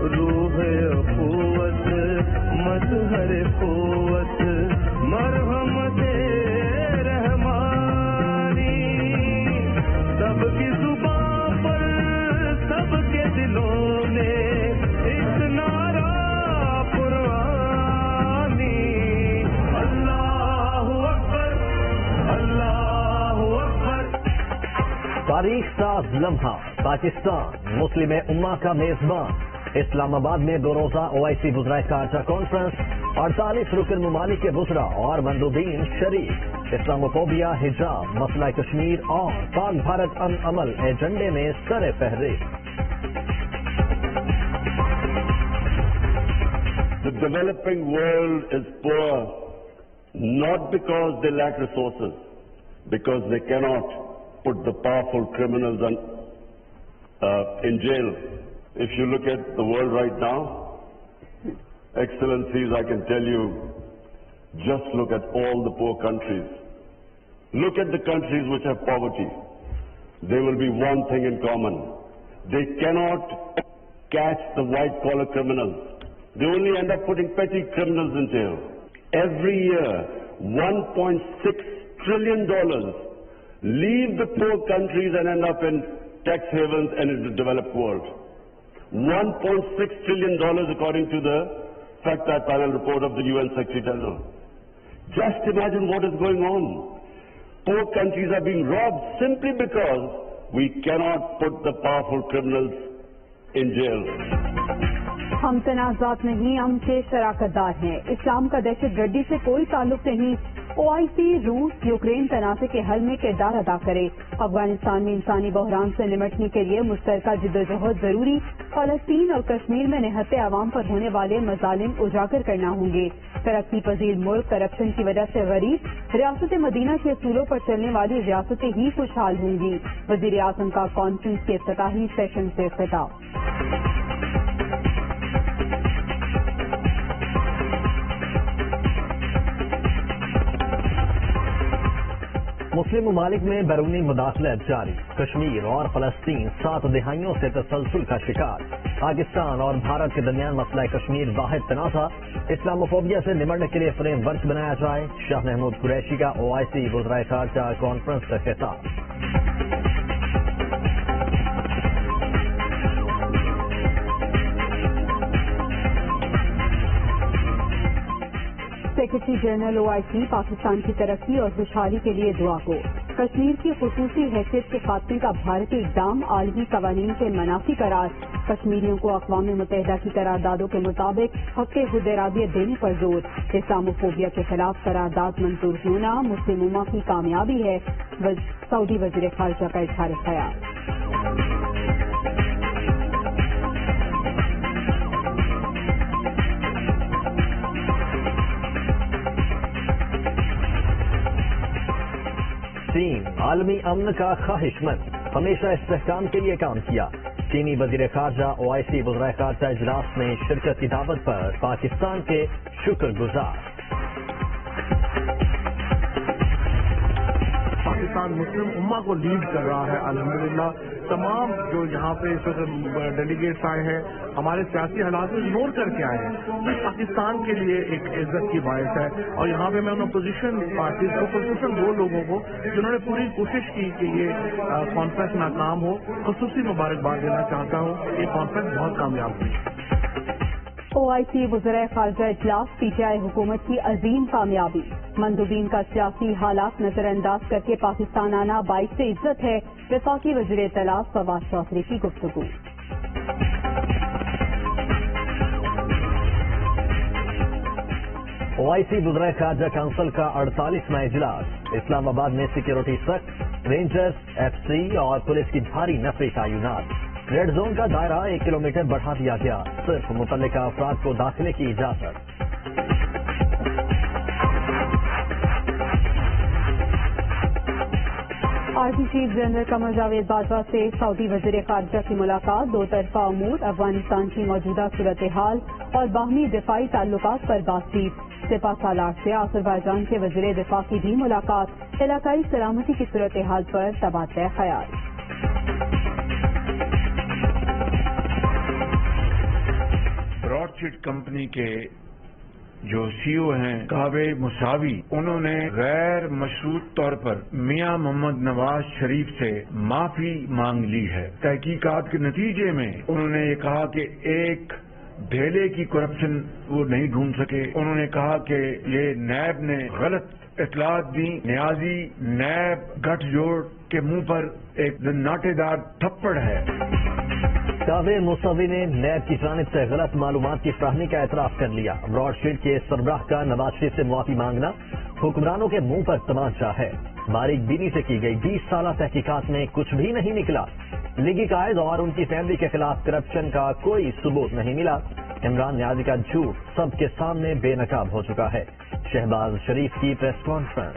روح اخوت مظہر قوت مرحمت رحمانی سب کی زبان پر سب کے دلوں میں ایک نعرہ پرانی اللہ اکبر اللہ اکبر۔ تاریخ ساز لمحہ پاکستان مسلم امہ کا میزبان اسلام آباد میں 2 روزہ OIC وزرائے خارجہ کانفرنس 48 رکن ممالک کے وزراء اور مندوبین شریک۔ اسلاموفوبیا، حجاب، مسئلہ کشمیر اور پاک بھارت امن عمل ایجنڈے میں سر فہرست۔ The developing world is poor not because they lack resources, because they cannot put the powerful criminals in jail. If you look at the world right now, Excellencies, I can tell you, just look at all the poor countries. Look at the countries which have poverty. There will be one thing in common. They cannot catch the white-collar criminals. They only end up putting petty criminals in jail. Every year, $1.6 trillion leave the poor countries and end up in tax havens and in the developed world. $1.6 trillion according to the fact-that panel report of the UN Secretary General. Just imagine what is going on. Poor countries are being robbed simply because we cannot put the powerful criminals in jail. ہم تنازعات نہیں، ہم سے شراکت دار ہیں۔ اسلام کا دہشت گردی سے کوئی تعلق نہیں۔ OIC روس یوکرین تنازع کے حل میں کردار ادا کرے۔ افغانستان میں انسانی بحران سے نمٹنے کے لیے مشترکہ جدوجہد ضروری۔ فلسطین اور کشمیر میں نہتے عوام پر ہونے والے مظالم اجاگر کرنا ہوں گے۔ ترقی پذیر ملک کرپشن کی وجہ سے غریب، ریاست مدینہ کے اصولوں پر چلنے والی ریاستیں ہی خوشحال ہوں گی۔ وزیر اعظم کا کانفرنس کے افتتاحی سیشن سے خطاب۔ مسلم ممالک میں بیرونی مداخلت جاری۔ کشمیر اور فلسطین 7 دہائیوں سے تسلسل کا شکار۔ پاکستان اور بھارت کے درمیان مسئلہ کشمیر واحد تنازع۔ اسلاموفوبیا سے نمٹنے کے لیے فریم ورک بنایا جائے۔ شاہ محمود قریشی کا OIC وزرائے خارجہ کانفرنس کا خطاب۔ سیکرٹری جنرل OIC پاکستان کی ترقی اور خوشحالی کے لیے دعا کو۔ کشمیر کی خصوصی حیثیت کے خاتمے کا بھارتی اقدام عالمی قوانین کے منافی قرار۔ کشمیریوں کو اقوام متحدہ کی قراردادوں کے مطابق حق خود ارادیت دینے پر زور۔ اسلاموفوبیا کے خلاف قرارداد منظور ہونا مسلم امہ کی کامیابی ہے۔ سعودی وزیر خارجہ کا اظہار خیال۔ چین عالمی امن کا خواہش مند، ہمیشہ استحکام کے لیے کام کیا۔ چینی وزیر خارجہ OIC وزرائے خارجہ اجلاس میں شرکت کی دعوت پر پاکستان کے شکر گزار۔ پاکستان مسلم امہ کو لیڈ کر رہا ہے الحمدللہ۔ تمام جو یہاں پہ اس وقت ڈیلیگیٹس آئے ہیں ہمارے سیاسی حالات میں اگنور کر کے آئے ہیں، یہ پاکستان کے لیے ایک عزت کی باعث ہے۔ اور یہاں پہ میں ان اپوزیشن پارٹیز کو، خصوصاً وہ لوگوں کو جنہوں نے پوری کوشش کی کہ یہ کانفرنس ناکام ہو، خصوصی مبارکباد دینا چاہتا ہوں۔ یہ کانفرنس بہت کامیاب ہوئی۔ OIC وزرائے خارجہ اجلاس PTI حکومت کی عظیم کامیابی۔ مندوبین کا سیاسی حالات نظر انداز کر کے پاکستان آنا باعث عزت ہے۔ وفاقی وزیر اطلاعات فواد چودھری کی گفتگو۔ OIC وزرائے خارجہ کونسل کا 48واں اجلاس۔ اسلام آباد میں سیکیورٹی سخت، رینجرز، FC اور پولیس کی بھاری نفری تعینات۔ ریڈ زون کا دائرہ 1 کلومیٹر بڑھا دیا گیا، صرف متعلقہ افراد کو داخلے کی اجازت۔ Army chief general Qamar Javed Bajwa سے سعودی وزیر خارجہ کی ملاقات۔ 2 طرفہ امور، افغانستان کی موجودہ صورتحال اور باہمی دفاعی تعلقات پر بات چیت۔ سپہ سالار سے آذربائیجان کے وزیر دفاع کی بھی ملاقات۔ علاقائی سلامتی کی صورتحال پر تبادلہ خیال۔ پرائیویٹ کمپنی کے جو سی او ہیں کعبے مساوی، انہوں نے غیر مشروط طور پر میاں محمد نواز شریف سے معافی مانگ لی ہے۔ تحقیقات کے نتیجے میں انہوں نے یہ کہا کہ ایک ڈھیلے کی کرپشن وہ نہیں ڈھونڈ سکے۔ انہوں نے کہا کہ یہ نیب نے غلط اطلاعات دی۔ نیازی نیب گٹھ جوڑ کے منہ پر ایک ناٹے دار تھپڑ ہے۔ کعبے موسوی نے نیب کی جانب سے غلط معلومات کی فراہمی کا اعتراف کر لیا۔ براڈ شیٹ کے سربراہ کا نواز شریف سے معافی مانگنا حکمرانوں کے منہ پر تمانچہ ہے۔ باریک بینی سے کی گئی 20 سالہ تحقیقات میں کچھ بھی نہیں نکلا۔ لیگی قائد اور ان کی فیملی کے خلاف کرپشن کا کوئی ثبوت نہیں ملا۔ عمران نیازی کا جھوٹ سب کے سامنے بے نقاب ہو چکا ہے۔ شہباز شریف کی پریس کانفرنس۔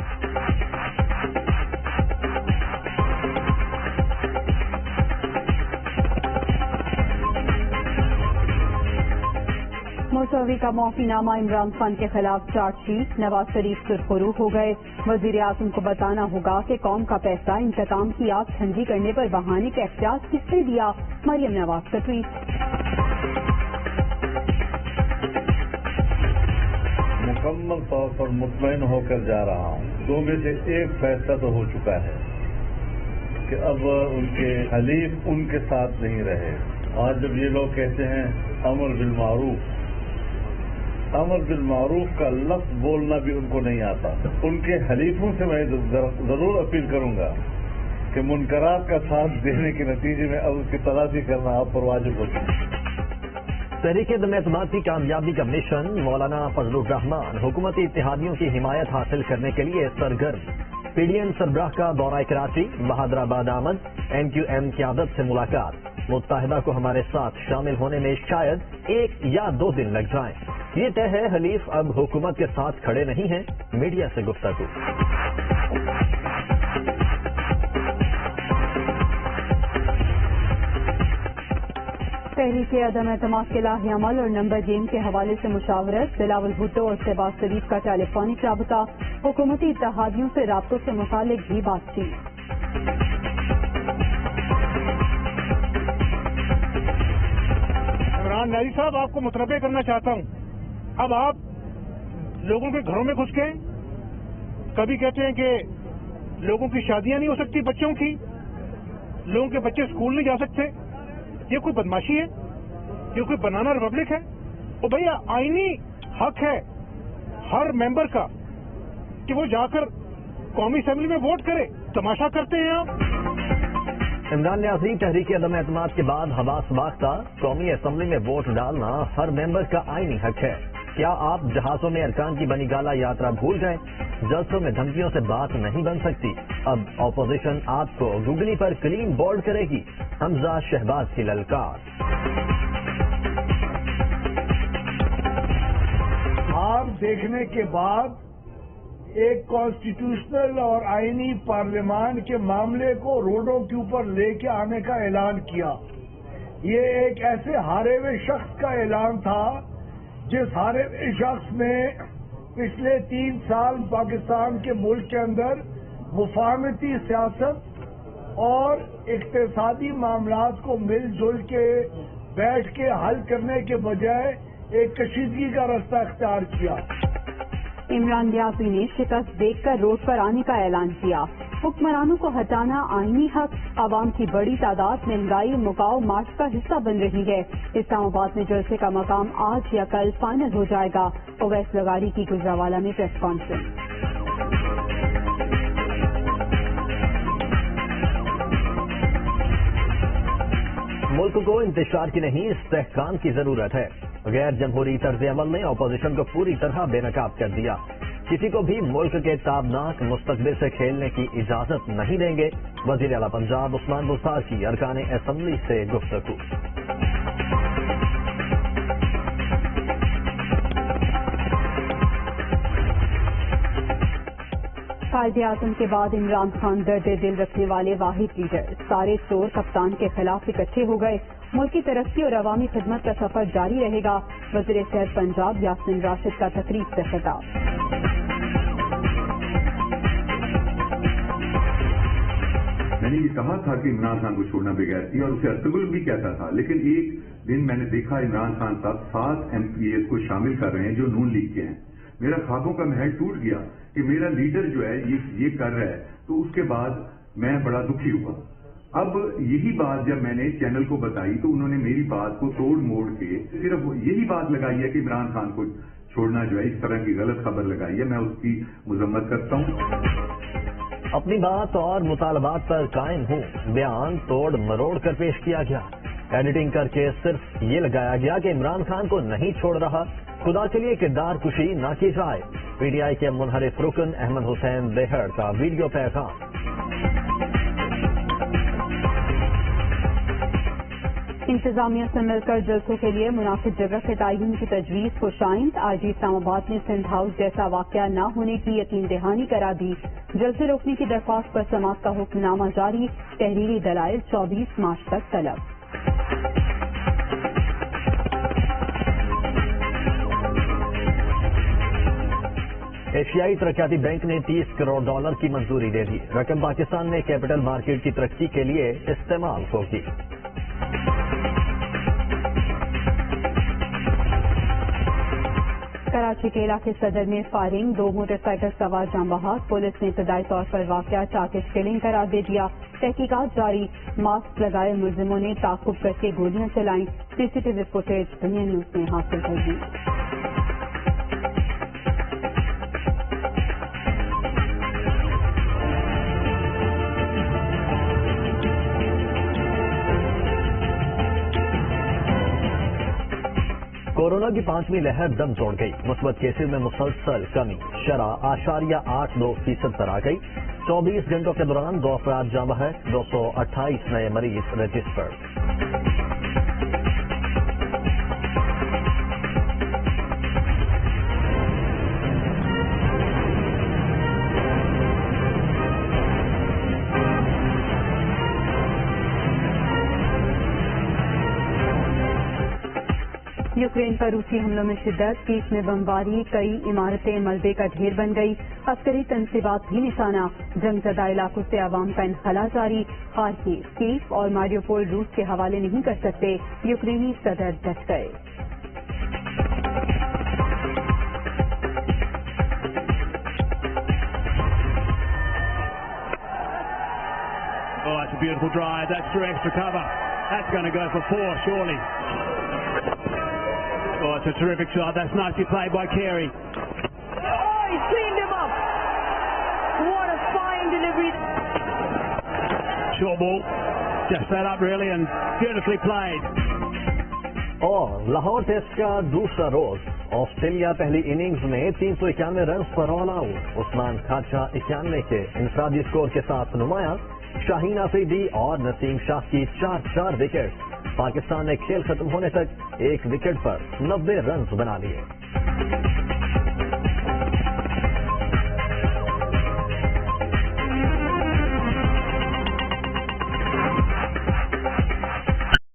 موسوی کا معافی نامہ عمران خان کے خلاف چارج شیٹ۔ نواز شریف سرخرو ہو گئے۔ وزیر اعظم کو بتانا ہوگا کہ قوم کا پیسہ انتقام کی آگ ٹھنڈی کرنے پر بہانے کا اختیار کس نے دیا؟ مریم نواز کا ٹویٹ۔ مکمل طور پر مطمئن ہو کر جا رہا ہوں۔ دو میں سے ایک فیصلہ تو ہو چکا ہے کہ اب ان کے حلیف ان کے ساتھ نہیں رہے۔ آج جب یہ لوگ کہتے ہیں امر بالمعروف، امر بالمعروف کا لفظ بولنا بھی ان کو نہیں آتا۔ ان کے حلیفوں سے میں ضرور اپیل کروں گا کہ منکرات کا ساتھ دینے کے نتیجے میں اب اس کی تلافی کرنا آپ پر واجب ہو چکا ہے۔ تحریک عدم اعتماد کی کامیابی کا مشن مولانا فضل الرحمان حکومتی اتحادیوں کی حمایت حاصل کرنے کے لیے سرگرم۔ پی ڈی ایم سربراہ کا دورہ کراچی، بہادر آباد آمد، ایم کیو ایم قیادت سے ملاقات۔ متحدہ کو ہمارے ساتھ شامل ہونے میں شاید 1 یا 2 دن لگ جائیں۔ یہ طے ہے حلیف اب حکومت کے ساتھ کھڑے نہیں ہیں۔ میڈیا سے گفتگو۔ تحریک عدم اعتماد کے لاہ عمل اور نمبر گیم کے حوالے سے مشاورت۔ بلاول بھٹو اور شہباز شریف کا ٹیلی فونک رابطہ۔ حکومتی اتحادیوں سے رابطوں سے متعلق بھی بات چیت۔ عمران نیازی صاحب، آپ کو متنبع کرنا چاہتا ہوں، اب آپ لوگوں کے گھروں میں گھس کے کبھی کہتے ہیں کہ لوگوں کی شادیاں نہیں ہو سکتی بچوں کی، لوگوں کے بچے اسکول نہیں جا سکتے، یہ کوئی بدماشی ہے؟ یہ کوئی بنانا ریپبلک ہے؟ اور بھیا آئینی حق ہے ہر ممبر کا کہ وہ جا کر قومی اسمبلی میں ووٹ کرے۔ تماشا کرتے ہیں آپ۔ عمران نیازی تحریک عدم اعتماد کے بعد حواس باختہ، قومی اسمبلی میں ووٹ ڈالنا ہر ممبر کا آئینی حق ہے۔ کیا آپ جہازوں میں ارکان کی بنی گالہ یاترا بھول گئے؟ جلسوں میں دھمکیوں سے بات نہیں بن سکتی۔ اب اپوزیشن آپ کو گگلی پر کلین بولڈ کرے گی۔ حمزہ شہباز کی للکار۔ آپ دیکھنے کے بعد ایک کانسٹیٹیوشنل اور آئینی پارلیمان کے معاملے کو روڈوں کے اوپر لے کے آنے کا اعلان کیا۔ یہ ایک ایسے ہارے ہوئے شخص کا اعلان تھا جس ہارے ہوئے شخص نے پچھلے 3 سال پاکستان کے ملک کے اندر مفاہمتی سیاست اور اقتصادی معاملات کو مل جل کے بیٹھ کے حل کرنے کے بجائے ایک کشیدگی کا رستہ اختیار کیا۔ عمران نیازی نے شکست دیکھ کر روڈ پر آنے کا اعلان کیا۔ حکمرانوں کو ہٹانا آئینی حق۔ عوام کی بڑی تعداد مہنگائی مکاؤ مارچ کا حصہ بن رہی ہے۔ اسلام آباد میں جلسے کا مقام آج یا کل فائنل ہو جائے گا۔ اویس لغاری کی گجرانوالہ میں پریس کانفرنس۔ ملک کو انتشار کی نہیں، استحکام کی ضرورت ہے۔ غیر جمہوری طرز عمل نے اپوزیشن کو پوری طرح بے نقاب کر دیا۔ کسی کو بھی ملک کے تابناک مستقبل سے کھیلنے کی اجازت نہیں دیں گے۔ وزیر اعلیٰ پنجاب عثمان بزدار کی ارکان اسمبلی سے گفتگو۔ قائد اعظم کے بعد عمران خان درد دل رکھنے والے واحد لیڈر۔ سارے چور کپتان کے خلاف اکٹھے ہو گئے۔ ملک کی ترقی اور عوامی خدمت کا سفر جاری رہے گا۔ وزیر صحت پنجاب یاسمین راشد کا تقریب سے خطاب۔ میں نے یہ کہا تھا کہ عمران خان کو چھوڑنا بغیر تھی اور اسے ارطغرل بھی کہتا تھا، لیکن ایک دن میں نے دیکھا عمران خان صاحب 7 MPs کو شامل کر رہے ہیں جو نون لیگ کے ہیں. میرا خوابوں کا محل ٹوٹ گیا کہ میرا لیڈر جو ہے یہ کر رہا ہے، تو اس کے بعد میں بڑا دکھی ہوا. اب یہی بات جب میں نے چینل کو بتائی تو انہوں نے میری بات کو توڑ موڑ کے صرف یہی بات لگائی ہے کہ عمران خان کو چھوڑنا جو ہے اس طرح کی غلط خبر لگائی ہے. میں اس کی مذمت کرتا ہوں. اپنی بات اور مطالبات پر قائم ہوں، بیان توڑ مروڑ کر پیش کیا گیا. ایڈیٹنگ کر کے صرف یہ لگایا گیا کہ عمران خان کو نہیں چھوڑ رہا، خدا کے لیے کردار کشی نہ کی جائے. پی ٹی آئی کے منحرف رکن احمد حسین دیہڑ کا ویڈیو پیغام. انتظامیہ سے مل کر جلسوں کے لیے مناسب جگہ کے تعین کی تجویز کو شائن. آئی جی اسلام آباد نے سندھ ہاؤس جیسا واقعہ نہ ہونے کی یقین دہانی کرا دی. جلسے روکنے کی درخواست پر سماعت کا حکم نامہ جاری. تحریری دلائل 24 مارچ تک طلب. ایشیائی ترقیاتی بینک نے $30 کروڑ کی منظوری دے دی. رقم پاکستان میں کیپٹل مارکیٹ کی ترقی کے لیے استعمال ہوگی. کراچی کے علاقے صدر میں فائرنگ، 2 موٹر سائیکل سوار جاں بحق. پولیس نے ابتدائی طور پر واقعہ ٹارگٹ کلنگ قرار دے دیا. تحقیقات جاری. ماسک لگائے ملزموں نے تعاقب کر کے گولیاں چلائیں. CCTV فوٹیج دنیا نیوز نے حاصل کر دی. کورونا کی 5ویں لہر دم توڑ گئی. مثبت کیسز میں مسلسل کمی، شرح 8.82% پر آ گئی. 24 گھنٹوں کے دوران 2 افراد جاں بحق، 228 نئے مریض رجسٹرڈ. یوکرین پر روسی حملوں میں شدت. کیف میں بمباری، کئی عمارتیں ملبے کا ڈھیر بن گئی. عسکری تنصیبات بھی نشانہ. جنگ زدہ علاقوں سے عوام کا انخلا جاری. خارکیو، کیف اور ماریوپول روس کے حوالے نہیں کر سکتے. یوکرینی صدر ڈٹ گئے. Oh, that's a beautiful drive. That's through extra cover. That's going to go for 4, surely. Oh, it's a terrific shot. That's nicely played by Carey. Oh, he's cleaned him up. What a fine delivery. Short ball. Just set up really and beautifully played. اور Lahore test کا دوسرا روز. Australia پہلی innings میں 391 runs پر all out. عثمان خادشاہ 91 کے انفرادی score کے ساتھ نمایاں. شاہین آفریدی اور نسیم شاہ کی 4 وکٹ. پاکستان نے کھیل ختم ہونے تک 1 وکٹ پر 90 رنز بنا لیے.